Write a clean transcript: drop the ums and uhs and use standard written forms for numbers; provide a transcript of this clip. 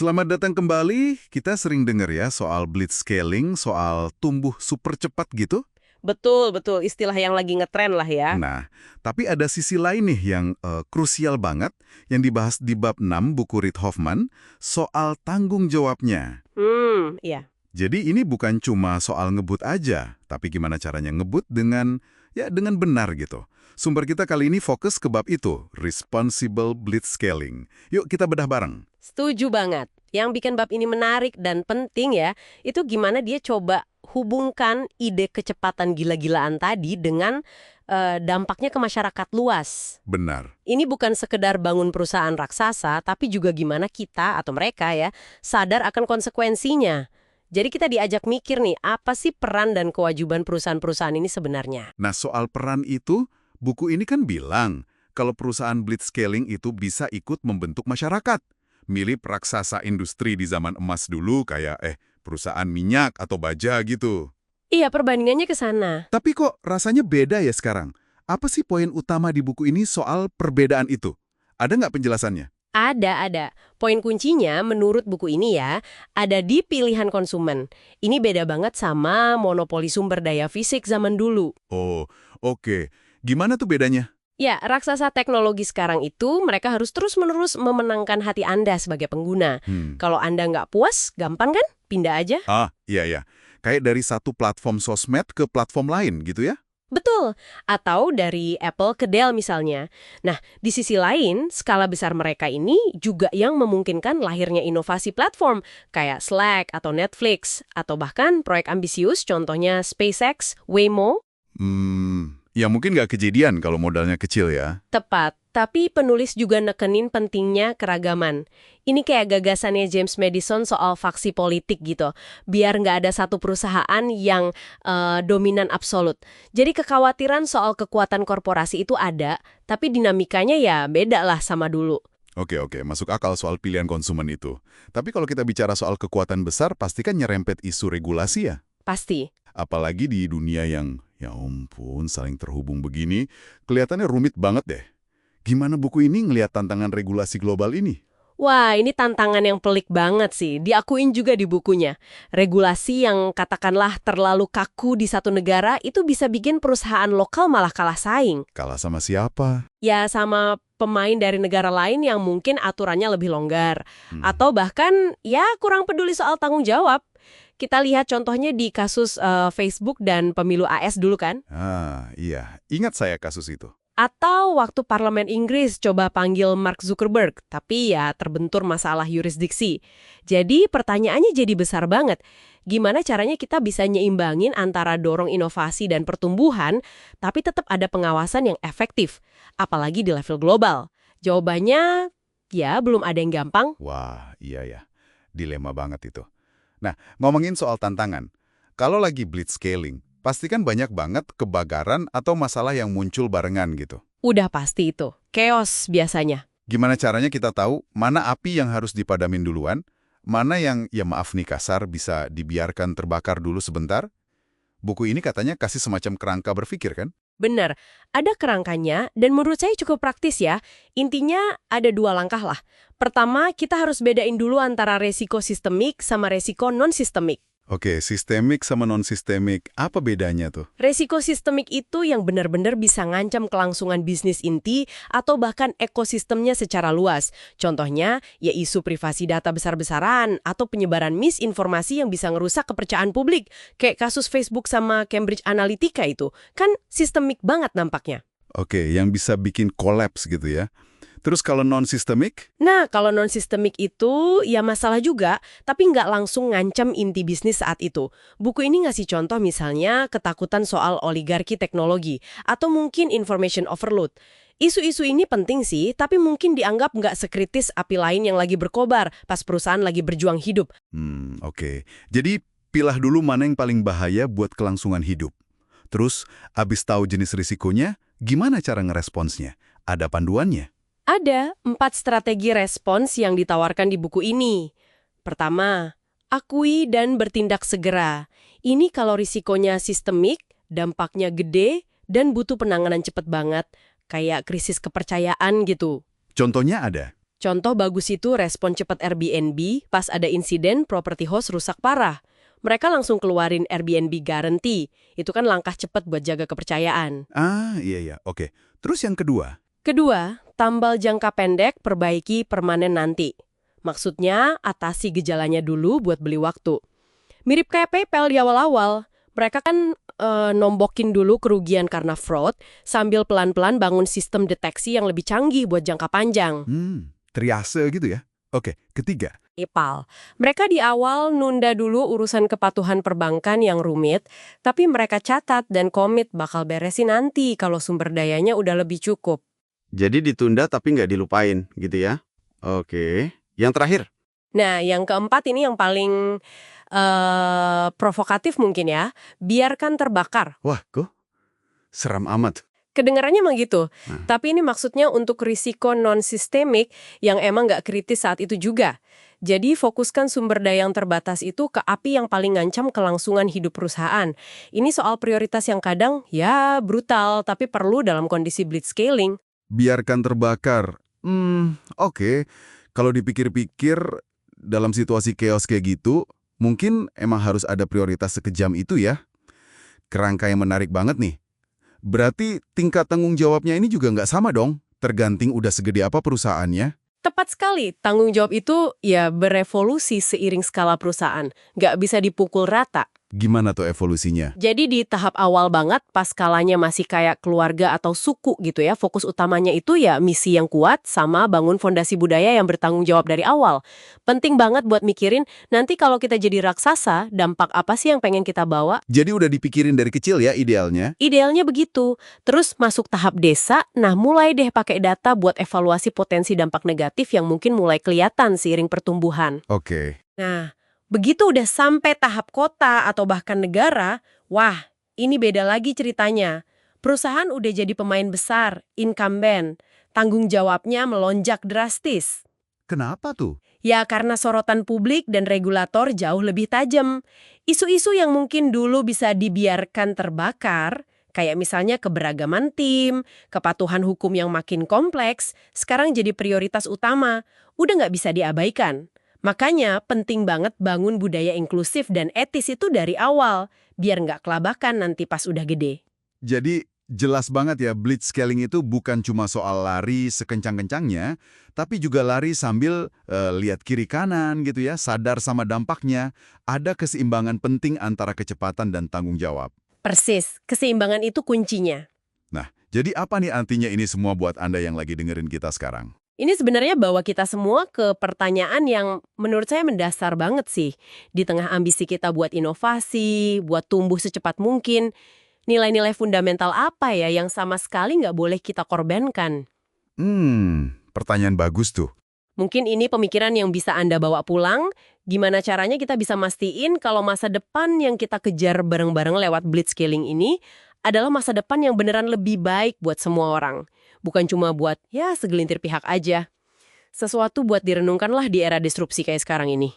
Selamat datang kembali. Kita sering dengar ya soal blitzscaling, soal tumbuh super cepat gitu. Betul, betul. Istilah yang lagi ngetren lah ya. Nah, tapi ada sisi lain nih yang krusial banget yang dibahas di bab 6 buku Reid Hoffman soal tanggung jawabnya. Iya. Jadi ini bukan cuma soal ngebut aja, tapi gimana caranya ngebut dengan benar gitu. Sumber kita kali ini fokus ke bab itu, responsible blitzscaling. Yuk kita bedah bareng. Setuju banget. Yang bikin bab ini menarik dan penting ya, itu gimana dia coba hubungkan ide kecepatan gila-gilaan tadi dengan dampaknya ke masyarakat luas. Benar. Ini bukan sekedar bangun perusahaan raksasa, tapi juga gimana kita atau mereka ya sadar akan konsekuensinya. Jadi kita diajak mikir nih, apa sih peran dan kewajiban perusahaan-perusahaan ini sebenarnya? Nah, soal peran itu, buku ini kan bilang kalau perusahaan blitzscaling itu bisa ikut membentuk masyarakat. Mirip raksasa industri di zaman emas dulu kayak perusahaan minyak atau baja gitu. Iya, perbandingannya ke sana. Tapi kok rasanya beda ya sekarang? Apa sih poin utama di buku ini soal perbedaan itu? Ada nggak penjelasannya? Ada. Poin kuncinya menurut buku ini ya, ada di pilihan konsumen. Ini beda banget sama monopoli sumber daya fisik zaman dulu. Oh, oke. Gimana tuh bedanya? Ya, raksasa teknologi sekarang itu mereka harus terus-menerus memenangkan hati Anda sebagai pengguna. Kalau Anda nggak puas, gampang kan? Pindah aja. Iya. Kayak dari satu platform sosmed ke platform lain gitu ya? Betul. Atau dari Apple ke Dell misalnya. Nah, di sisi lain, skala besar mereka ini juga yang memungkinkan lahirnya inovasi platform kayak Slack atau Netflix, atau bahkan proyek ambisius contohnya SpaceX, Waymo. Ya mungkin nggak kejadian kalau modalnya kecil ya. Tepat, tapi penulis juga nekenin pentingnya keragaman. Ini kayak gagasannya James Madison soal faksi politik gitu. Biar nggak ada satu perusahaan yang dominan absolut. Jadi kekhawatiran soal kekuatan korporasi itu ada, tapi dinamikanya ya beda lah sama dulu. Oke, masuk akal soal pilihan konsumen itu. Tapi kalau kita bicara soal kekuatan besar, pasti kan nyerempet isu regulasi ya? Pasti. Apalagi di dunia yang, ya ampun, saling terhubung begini, kelihatannya rumit banget deh. Gimana buku ini ngelihat tantangan regulasi global ini? Wah, ini tantangan yang pelik banget sih. Diakuin juga di bukunya. Regulasi yang katakanlah terlalu kaku di satu negara itu bisa bikin perusahaan lokal malah kalah saing. Kalah sama siapa? Ya, sama pemain dari negara lain yang mungkin aturannya lebih longgar. Atau bahkan, ya kurang peduli soal tanggung jawab. Kita lihat contohnya di kasus Facebook dan pemilu AS dulu kan? Iya. Ingat saya kasus itu. Atau waktu Parlemen Inggris coba panggil Mark Zuckerberg, tapi ya terbentur masalah yurisdiksi. Jadi pertanyaannya jadi besar banget. Gimana caranya kita bisa nyeimbangin antara dorong inovasi dan pertumbuhan, tapi tetap ada pengawasan yang efektif, apalagi di level global? Jawabannya, ya belum ada yang gampang. Wah, iya ya. Dilema banget itu. Nah, ngomongin soal tantangan. Kalau lagi blitzscaling, pasti kan banyak banget kebakaran atau masalah yang muncul barengan gitu. Udah pasti itu. Chaos biasanya. Gimana caranya kita tahu mana api yang harus dipadamin duluan, mana yang, ya maaf nih kasar, bisa dibiarkan terbakar dulu sebentar? Buku ini katanya kasih semacam kerangka berpikir kan? Benar, ada kerangkanya dan menurut saya cukup praktis ya. Intinya ada 2 langkah lah. Pertama, kita harus bedain dulu antara resiko sistemik sama resiko non-sistemik. Oke, sistemik sama non-sistemik, apa bedanya tuh? Resiko sistemik itu yang benar-benar bisa ngancam kelangsungan bisnis inti atau bahkan ekosistemnya secara luas. Contohnya, ya isu privasi data besar-besaran atau penyebaran misinformasi yang bisa ngerusak kepercayaan publik. Kayak kasus Facebook sama Cambridge Analytica itu. Kan sistemik banget nampaknya. Oke, yang bisa bikin kolaps gitu ya. Terus kalau non-sistemik? Nah, kalau non-sistemik itu ya masalah juga, tapi nggak langsung ngancam inti bisnis saat itu. Buku ini ngasih contoh misalnya ketakutan soal oligarki teknologi, atau mungkin information overload. Isu-isu ini penting sih, tapi mungkin dianggap nggak sekritis api lain yang lagi berkobar pas perusahaan lagi berjuang hidup. Oke. Jadi pilah dulu mana yang paling bahaya buat kelangsungan hidup. Terus, abis tahu jenis risikonya, gimana cara ngeresponsnya? Ada panduannya? Ada 4 strategi respons yang ditawarkan di buku ini. Pertama, akui dan bertindak segera. Ini kalau risikonya sistemik, dampaknya gede, dan butuh penanganan cepat banget, kayak krisis kepercayaan gitu. Contohnya ada? Contoh bagus itu respon cepat Airbnb pas ada insiden property host rusak parah. Mereka langsung keluarin Airbnb Guarantee. Itu kan langkah cepat buat jaga kepercayaan. Ah, iya. Oke. Terus yang kedua? Kedua, tambal jangka pendek, perbaiki permanen nanti. Maksudnya, atasi gejalanya dulu buat beli waktu. Mirip kayak PayPal di awal-awal. Mereka kan nombokin dulu kerugian karena fraud, sambil pelan-pelan bangun sistem deteksi yang lebih canggih buat jangka panjang. Triase gitu ya? Oke, ketiga. PayPal. Mereka di awal nunda dulu urusan kepatuhan perbankan yang rumit, tapi mereka catat dan komit bakal beresin nanti kalau sumber dayanya udah lebih cukup. Jadi ditunda tapi nggak dilupain gitu ya? Oke. Yang terakhir? Nah, yang keempat ini yang paling provokatif mungkin ya, biarkan terbakar. Wah, kok seram amat. Kedengarannya emang gitu, tapi ini maksudnya untuk risiko non-sistemik yang emang nggak kritis saat itu juga. Jadi fokuskan sumber daya yang terbatas itu ke api yang paling ngancam kelangsungan hidup perusahaan. Ini soal prioritas yang kadang ya brutal, tapi perlu dalam kondisi blitzscaling. Biarkan terbakar. Oke. Kalau dipikir-pikir, dalam situasi chaos kayak gitu, mungkin emang harus ada prioritas sekejam itu ya. Kerangka yang menarik banget nih. Berarti tingkat tanggung jawabnya ini juga nggak sama dong, tergantung udah segede apa perusahaannya. Tepat sekali, tanggung jawab itu ya berevolusi seiring skala perusahaan. Nggak bisa dipukul rata. Gimana tuh evolusinya? Jadi di tahap awal banget, pas skalanya masih kayak keluarga atau suku gitu ya, fokus utamanya itu ya misi yang kuat sama bangun fondasi budaya yang bertanggung jawab dari awal. Penting banget buat mikirin, nanti kalau kita jadi raksasa, dampak apa sih yang pengen kita bawa? Jadi udah dipikirin dari kecil ya idealnya? Idealnya begitu. Terus masuk tahap desa, nah mulai deh pakai data buat evaluasi potensi dampak negatif yang mungkin mulai kelihatan seiring pertumbuhan. Oke. Nah, begitu udah sampai tahap kota atau bahkan negara, wah, ini beda lagi ceritanya. Perusahaan udah jadi pemain besar, incumbent. Tanggung jawabnya melonjak drastis. Kenapa tuh? Ya karena sorotan publik dan regulator jauh lebih tajam. Isu-isu yang mungkin dulu bisa dibiarkan terbakar, kayak misalnya keberagaman tim, kepatuhan hukum yang makin kompleks, sekarang jadi prioritas utama. Udah nggak bisa diabaikan. Makanya penting banget bangun budaya inklusif dan etis itu dari awal, biar nggak kelabakan nanti pas udah gede. Jadi jelas banget ya, blitzscaling itu bukan cuma soal lari sekencang-kencangnya, tapi juga lari sambil lihat kiri kanan gitu ya, sadar sama dampaknya. Ada keseimbangan penting antara kecepatan dan tanggung jawab. Persis, keseimbangan itu kuncinya. Nah, jadi apa nih artinya ini semua buat Anda yang lagi dengerin kita sekarang? Ini sebenarnya bawa kita semua ke pertanyaan yang menurut saya mendasar banget sih. Di tengah ambisi kita buat inovasi, buat tumbuh secepat mungkin, nilai-nilai fundamental apa ya yang sama sekali nggak boleh kita korbankan? Pertanyaan bagus tuh. Mungkin ini pemikiran yang bisa Anda bawa pulang. Gimana caranya kita bisa mastiin kalau masa depan yang kita kejar bareng-bareng lewat blitzscaling ini adalah masa depan yang beneran lebih baik buat semua orang. Bukan cuma buat, ya segelintir pihak aja. Sesuatu buat direnungkanlah di era disrupsi kayak sekarang ini.